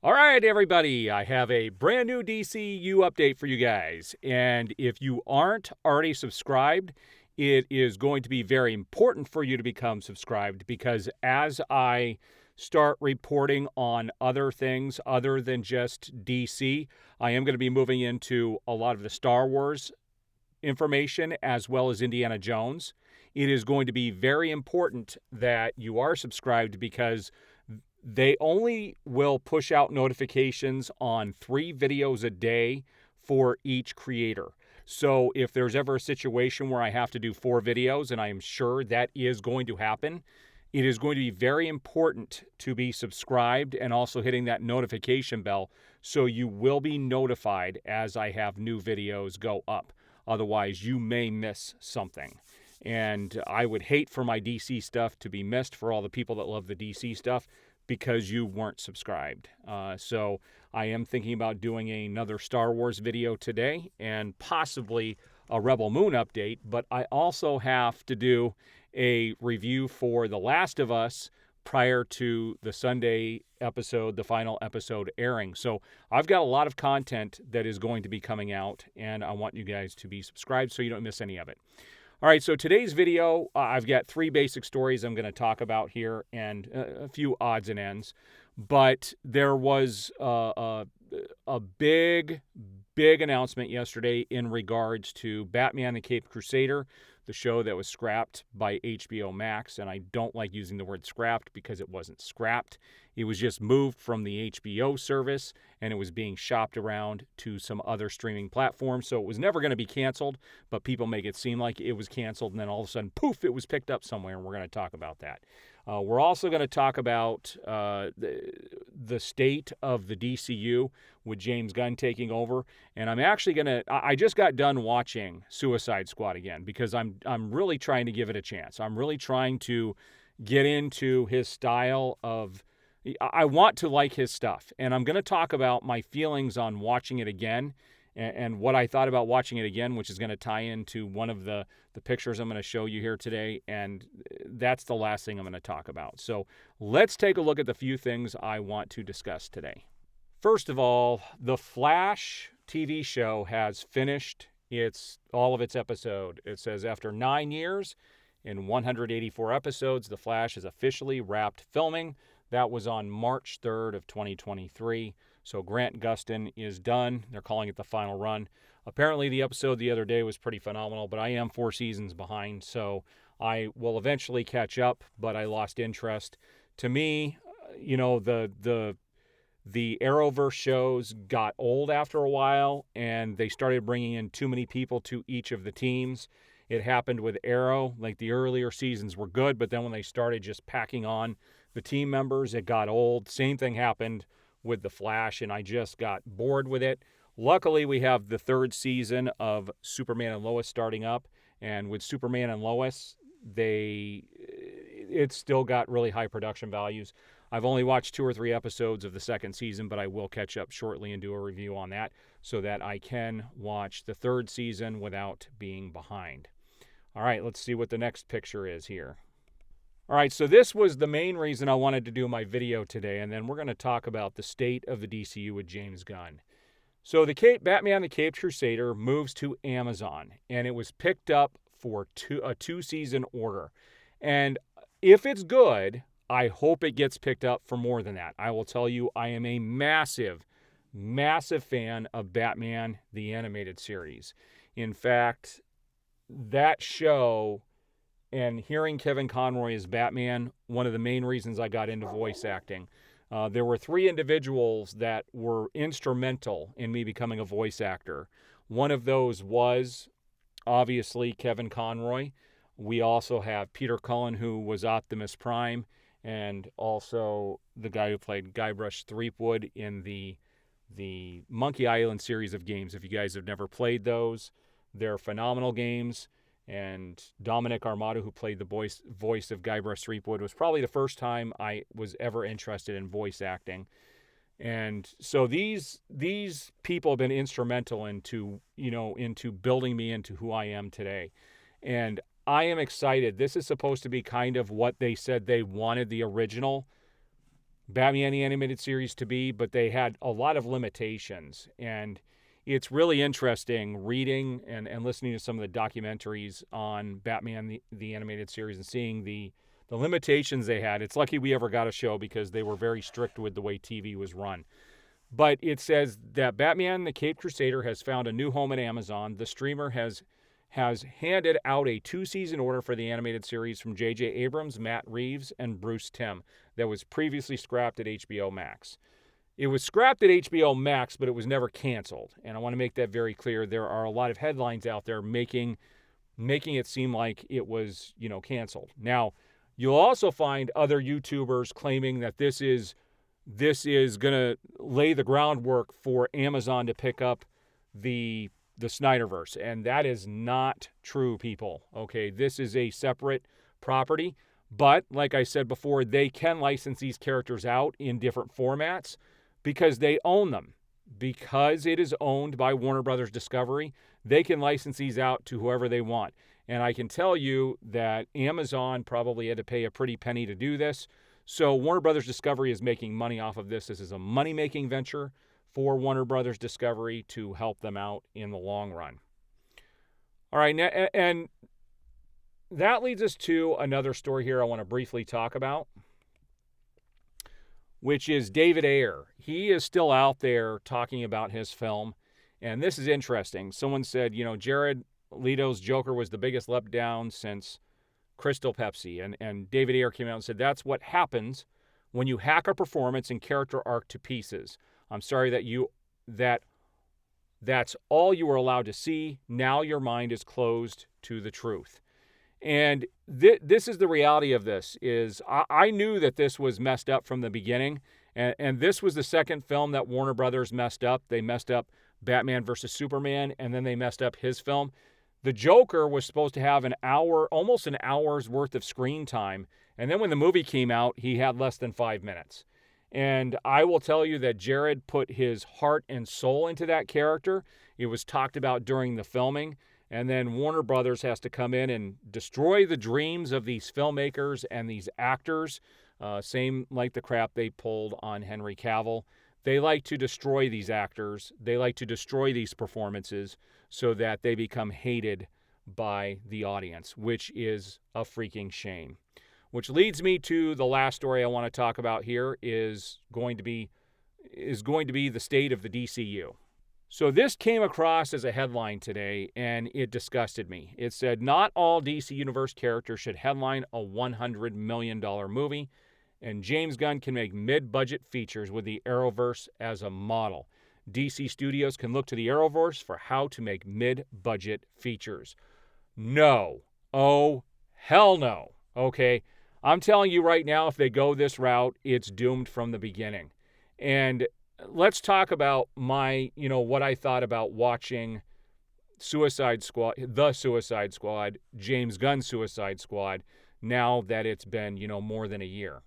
All right, everybody, I have a brand new DCU update for you guys. And if you aren't already subscribed, it is going to be very important for you to become subscribed because as I start reporting on other things other than just DC, I am going to be moving into a lot of the Star Wars information as well as Indiana Jones. It is going to be very important that you are subscribed because they only will push out notifications on 3 videos a day for each creator. So if there's ever a situation where I have to do 4 videos, and I am sure that is going to happen, it is going to be very important to be subscribed and also hitting that notification bell so you will be notified as I have new videos go up. Otherwise, you may miss something. And I would hate for my DC stuff to be missed for all the people that love the DC stuff because you weren't subscribed. So I am thinking about doing another Star Wars video today and possibly a Rebel Moon update, but I also have to do a review for The Last of Us prior to the Sunday episode, the final episode airing. So I've got a lot of content that is going to be coming out, and I want you guys to be subscribed so you don't miss any of it. All right, so today's video, I've got 3 basic stories I'm going to talk about here and a few odds and ends. But there was a big announcement yesterday in regards to Batman the Caped Crusader, the show that was scrapped by HBO Max. And I don't like using the word scrapped because it wasn't scrapped. It was just moved from the HBO service and it was being shopped around to some other streaming platforms. So it was never going to be canceled, but people make it seem like it was canceled. And then all of a sudden, poof, it was picked up somewhere. And we're going to talk about that. We're also going to talk about the state of the DCU with James Gunn taking over. And I'm actually going to, I just got done watching Suicide Squad again because I'm really trying to give it a chance. I'm really trying to get into his style of, I want to like his stuff. And I'm going to talk about my feelings on watching it again and what I thought about watching it again, which is going to tie into one of the pictures I'm going to show you here today. And that's the last thing I'm going to talk about. So let's take a look at the few things I want to discuss today. First of all, the Flash TV show has finished all of its episode. It says after 9 years and 184 episodes, The Flash has officially wrapped filming. That was on March 3rd of 2023. So Grant Gustin is done. They're calling it the final run. Apparently the episode the other day was pretty phenomenal, but I am 4 seasons behind, so I will eventually catch up, but I lost interest. To me, the Arrowverse shows got old after a while, and they started bringing in too many people to each of the teams. It happened with Arrow. Like the earlier seasons were good, but then when they started just packing on the team members, it got old. Same thing happened with The Flash, and I just got bored with it. Luckily, we have the 3rd season of Superman and Lois starting up, and with Superman and Lois, it's still got really high production values. I've only watched 2 or 3 episodes of the 2nd season, but I will catch up shortly and do a review on that so that I can watch the 3rd season without being behind. All right, let's see what the next picture is here. All right, so this was the main reason I wanted to do my video today, and then we're going to talk about the state of the DCU with James Gunn. So Batman the Caped Crusader moves to Amazon, and it was picked up for a 2-season order. And if it's good, I hope it gets picked up for more than that. I will tell you, I am a massive fan of Batman the Animated Series. In fact, that show and hearing Kevin Conroy as Batman, one of the main reasons I got into voice acting. There were 3 individuals that were instrumental in me becoming a voice actor. One of those was, obviously, Kevin Conroy. We also have Peter Cullen, who was Optimus Prime, and also the guy who played Guybrush Threepwood in the Monkey Island series of games. If you guys have never played those, they're phenomenal games. And Dominic Armato, who played the voice of Guybrush Threepwood, was probably the first time I was ever interested in voice acting. And so these people have been instrumental into building me into who I am today. And I am excited. This is supposed to be kind of what they said they wanted the original Batman the Animated Series to be, but they had a lot of limitations. And it's really interesting reading and listening to some of the documentaries on Batman the Animated Series and seeing the limitations they had. It's lucky we ever got a show because they were very strict with the way TV was run. But it says that Batman the Caped Crusader has found a new home at Amazon. The streamer has handed out a 2-season order for the animated series from J.J. Abrams, Matt Reeves, and Bruce Timm that was previously scrapped at HBO Max. It was scrapped at HBO Max, but it was never canceled. And I want to make that very clear. There are a lot of headlines out there making it seem like it was, canceled. Now, you'll also find other YouTubers claiming that this is going to lay the groundwork for Amazon to pick up the Snyderverse, and that is not true, people. Okay, this is a separate property, but like I said before, they can license these characters out in different formats because they own them. Because it is owned by Warner Brothers Discovery, they can license these out to whoever they want. And I can tell you that Amazon probably had to pay a pretty penny to do this. So Warner Brothers Discovery is making money off of this. This is a money-making venture for Warner Brothers Discovery to help them out in the long run. All right, and that leads us to another story here I want to briefly talk about, which is David Ayer. He is still out there talking about his film, and this is interesting. Someone said, Jared Leto's Joker was the biggest letdown since Crystal Pepsi, and David Ayer came out and said, that's what happens when you hack a performance and character arc to pieces. I'm sorry that's all you were allowed to see. Now your mind is closed to the truth. And this is the reality of this, is I knew that this was messed up from the beginning, and this was the second film that Warner Brothers messed up. They messed up Batman vs. Superman, and then they messed up his film. The Joker was supposed to have almost an hour's worth of screen time, and then when the movie came out, he had less than 5 minutes. And I will tell you that Jared put his heart and soul into that character. It was talked about during the filming. And then Warner Brothers has to come in and destroy the dreams of these filmmakers and these actors. Same like the crap they pulled on Henry Cavill. They like to destroy these actors. They like to destroy these performances so that they become hated by the audience, which is a freaking shame. Which leads me to the last story I want to talk about here is going to be the state of the DCU. So this came across as a headline today, and it disgusted me. It said, not all DC Universe characters should headline a $100 million movie, and James Gunn can make mid-budget features with the Arrowverse as a model. DC Studios can look to the Arrowverse for how to make mid-budget features. No. Oh, hell no. Okay? I'm telling you right now, if they go this route, it's doomed from the beginning. And let's talk about what I thought about watching Suicide Squad, James Gunn's Suicide Squad, now that it's been, more than a year.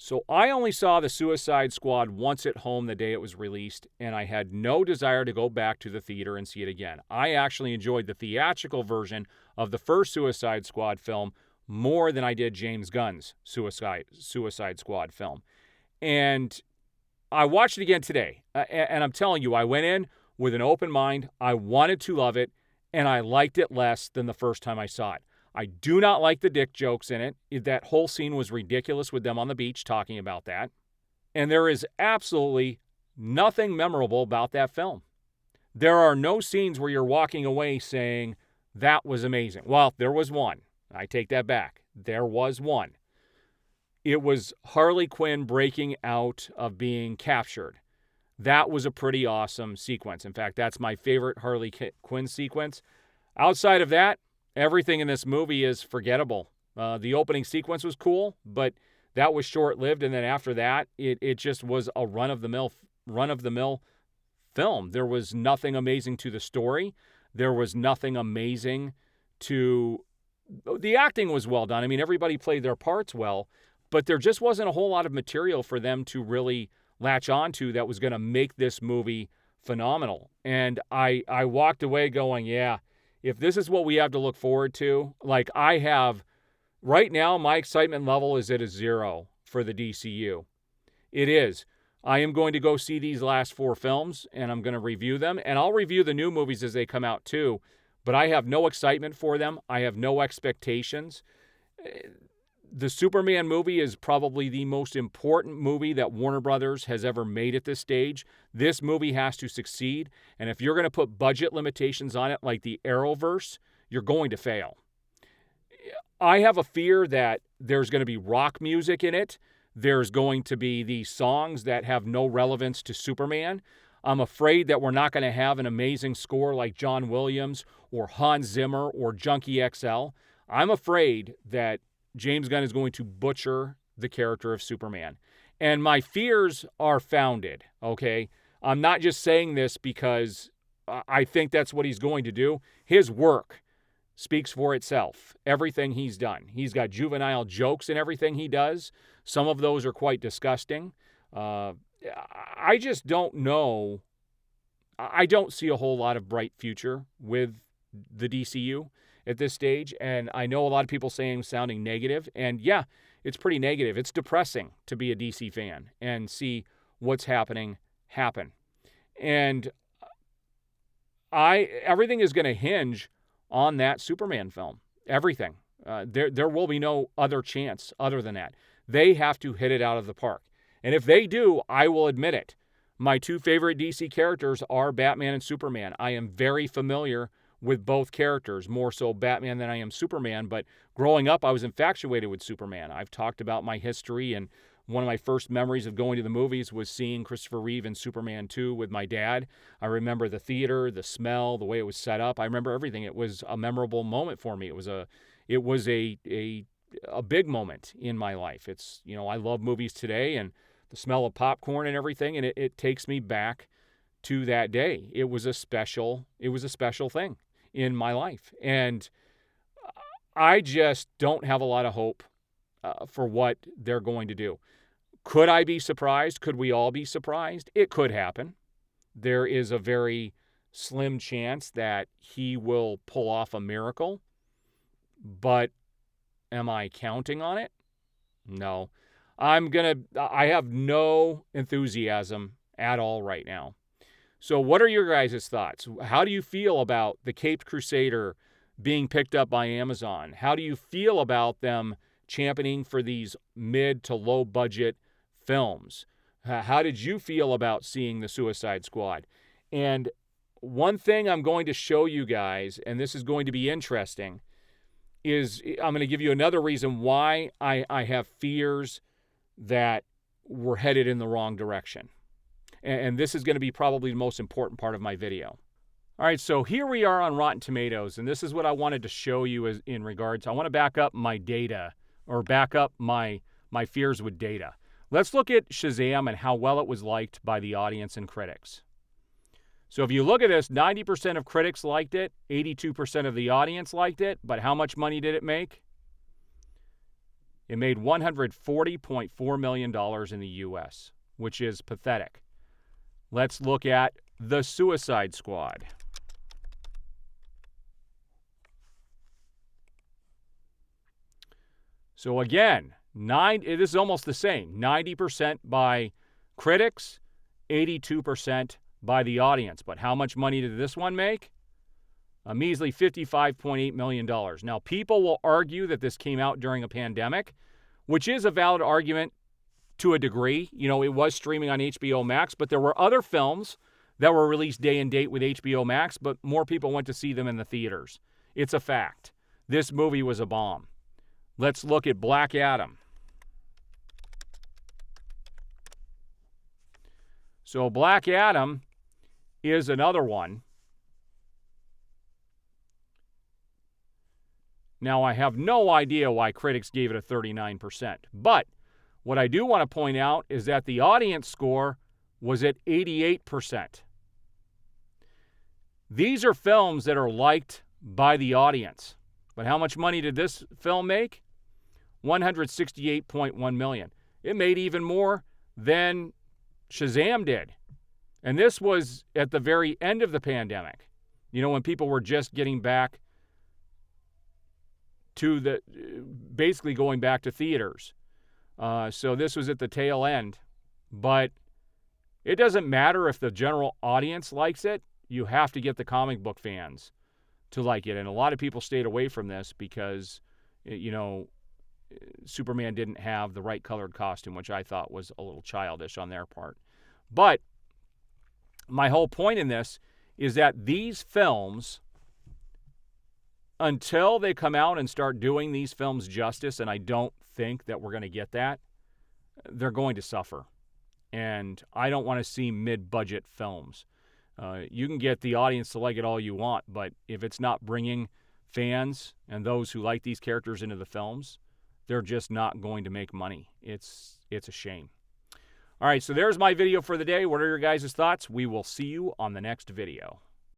So I only saw the Suicide Squad once at home the day it was released, and I had no desire to go back to the theater and see it again. I actually enjoyed the theatrical version of the first Suicide Squad film more than I did James Gunn's Suicide Squad film. And I watched it again today, and I'm telling you, I went in with an open mind. I wanted to love it, and I liked it less than the first time I saw it. I do not like the dick jokes in it. That whole scene was ridiculous with them on the beach talking about that. And there is absolutely nothing memorable about that film. There are no scenes where you're walking away saying, that was amazing. Well, there was one. I take that back. There was one. It was Harley Quinn breaking out of being captured. That was a pretty awesome sequence. In fact, that's my favorite Harley Quinn sequence. Outside of that, everything in this movie is forgettable. The opening sequence was cool, but that was short-lived, and then after that, it just was a run-of-the-mill film. There was nothing amazing to the story. There was nothing amazing to... The acting was well done. I mean, everybody played their parts well, but there just wasn't a whole lot of material for them to really latch onto that was going to make this movie phenomenal. And I walked away going, yeah, if this is what we have to look forward to, like I have, right now, my excitement level is at a 0 for the DCU. It is. I am going to go see these last 4 films, and I'm going to review them, and I'll review the new movies as they come out too, but I have no excitement for them. I have no expectations. The Superman movie is probably the most important movie that Warner Brothers has ever made at this stage. This movie has to succeed, and if you're going to put budget limitations on it like the Arrowverse, you're going to fail. I have a fear that there's going to be rock music in it. There's going to be these songs that have no relevance to Superman. I'm afraid that we're not going to have an amazing score like John Williams or Hans Zimmer or Junkie XL. I'm afraid that James Gunn is going to butcher the character of Superman. And my fears are founded, okay? I'm not just saying this because I think that's what he's going to do. His work speaks for itself. Everything he's done. He's got juvenile jokes in everything he does. Some of those are quite disgusting. I just don't know. I don't see a whole lot of bright future with the DCU at this stage. And I know a lot of people sounding negative. And yeah, it's pretty negative. It's depressing to be a DC fan and see what's happening happen. And everything is going to hinge on that Superman film. Everything. There will be no other chance other than that. They have to hit it out of the park. And if they do, I will admit it. My 2 favorite DC characters are Batman and Superman. I am very familiar with both characters, more so Batman than I am Superman. But growing up, I was infatuated with Superman. I've talked about my history, and one of my first memories of going to the movies was seeing Christopher Reeve in Superman 2 with my dad. I remember the theater, the smell, the way it was set up. I remember everything. It was a memorable moment for me. It was a big moment in my life. It's, I love movies today, and the smell of popcorn and everything, and it takes me back to that day. It was a special thing in my life. And I just don't have a lot of hope for what they're going to do. Could I be surprised? Could we all be surprised? It could happen. There is a very slim chance that he will pull off a miracle. But am I counting on it? No. I have no enthusiasm at all right now. So what are your guys' thoughts? How do you feel about the Caped Crusader being picked up by Amazon? How do you feel about them championing for these mid to low budget films? How did you feel about seeing the Suicide Squad? And one thing I'm going to show you guys, and this is going to be interesting, is I'm going to give you another reason why I have fears that we're headed in the wrong direction. And this is going to be probably the most important part of my video. All right, so here we are on Rotten Tomatoes, and this is what I wanted to show you in regards. I want to back up my data, or back up my fears with data. Let's look at Shazam and how well it was liked by the audience and critics. So if you look at this, 90% of critics liked it, 82% of the audience liked it, but how much money did it make? It made $140.4 million in the U.S., which is pathetic. Let's look at The Suicide Squad. So again, it is almost the same. 90% by critics, 82% by the audience. But how much money did this one make? A measly $55.8 million. Now, people will argue that this came out during a pandemic, which is a valid argument to a degree. It was streaming on HBO Max, but there were other films that were released day and date with HBO Max, but more people went to see them in the theaters. It's a fact. This movie was a bomb. Let's look at Black Adam. So Black Adam is another one. Now, I have no idea why critics gave it a 39%, but what I do want to point out is that the audience score was at 88%. These are films that are liked by the audience. But how much money did this film make? $168.1 million. It made even more than Shazam did. And this was at the very end of the pandemic. You know, when people were just getting back to basically going back to theaters. So this was at the tail end. But it doesn't matter if the general audience likes it. You have to get the comic book fans to like it. And a lot of people stayed away from this because, you know, Superman didn't have the right colored costume, which I thought was a little childish on their part. But my whole point in this is that these films, until they come out and start doing these films justice, and I don't think that we're going to get that, they're going to suffer. And I don't want to see mid-budget films. You can get the audience to like it all you want, but if it's not bringing fans and those who like these characters into the films, they're just not going to make money. It's a shame. All right, so there's my video for the day. What are your guys' thoughts? We will see you on the next video.